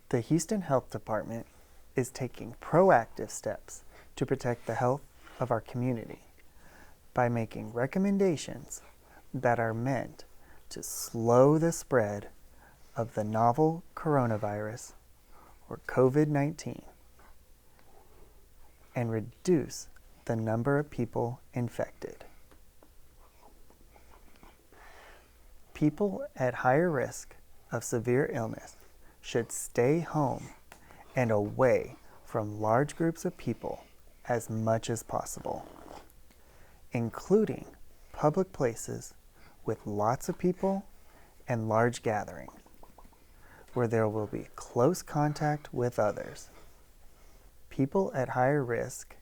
The Houston Health Department is taking proactive steps to protect the health of our community by making recommendations that are meant to slow the spread of the novel coronavirus, or COVID-19, and reduce the number of people infected. People at higher risk of severe illness should stay home and away from large groups of people as much as possible, including public places with lots of people and large gatherings, where there will be close contact with others. People at higher risk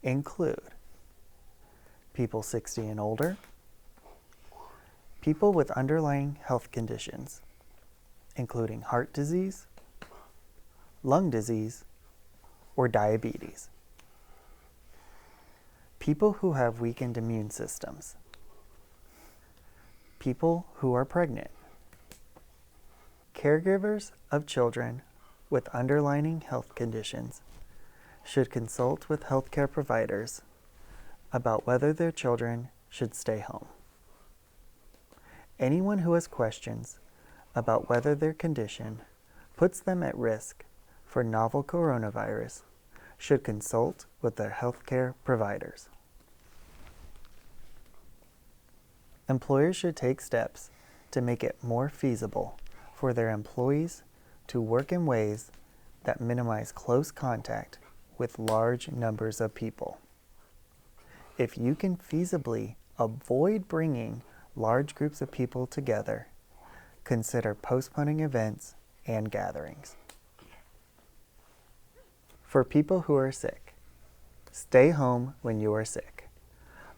include people 60 and older, people with underlying health conditions, including heart disease, lung disease, or diabetes, people who have weakened immune systems, people who are pregnant, caregivers of children with underlying health conditions should consult with healthcare providers about whether their children should stay home. Anyone who has questions about whether their condition puts them at risk for novel coronavirus should consult with their healthcare providers. Employers should take steps to make it more feasible for their employees to work in ways that minimize close contact with large numbers of people. If you can feasibly avoid bringing large groups of people together, consider postponing events and gatherings. For people who are sick, stay home when you are sick.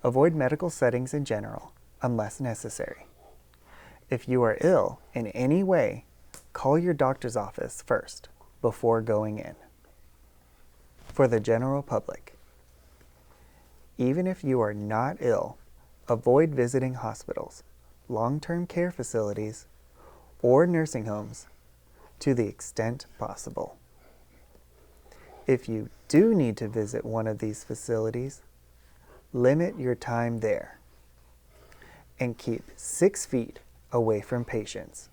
Avoid medical settings in general, unless necessary. If you are ill in any way, call your doctor's office first before going in. For the general public, even if you are not ill, avoid visiting hospitals, long-term care facilities, or nursing homes to the extent possible. If you do need to visit one of these facilities, limit your time there and keep 6 feet away from patients.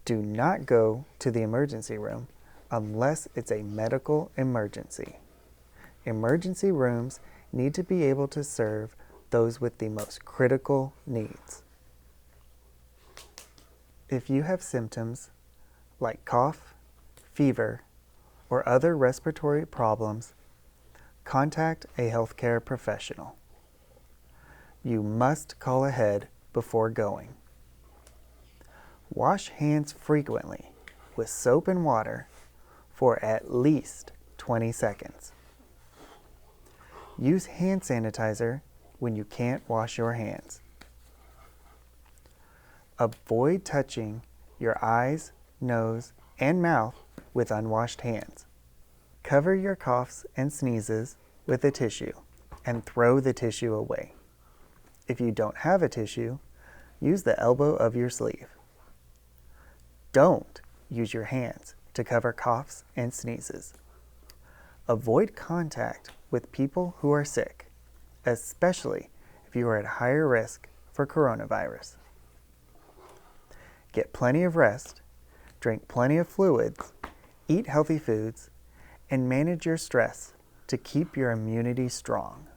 Do not go to the emergency room unless it's a medical emergency. Emergency rooms need to be able to serve those with the most critical needs. If you have symptoms like cough, fever, or other respiratory problems, contact a healthcare professional. You must call ahead before going. Wash hands frequently with soap and water for at least 20 seconds. Use hand sanitizer when you can't wash your hands. Avoid touching your eyes, nose, and mouth with unwashed hands. Cover your coughs and sneezes with a tissue and throw the tissue away. If you don't have a tissue, use the elbow of your sleeve. Don't use your hands to cover coughs and sneezes. Avoid contact with people who are sick, especially if you are at higher risk for coronavirus. Get plenty of rest, drink plenty of fluids, eat healthy foods, and manage your stress to keep your immunity strong.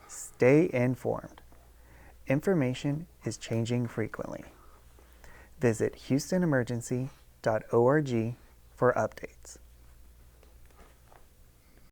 Stay informed. Information is changing frequently. Visit HoustonEmergency.org for updates.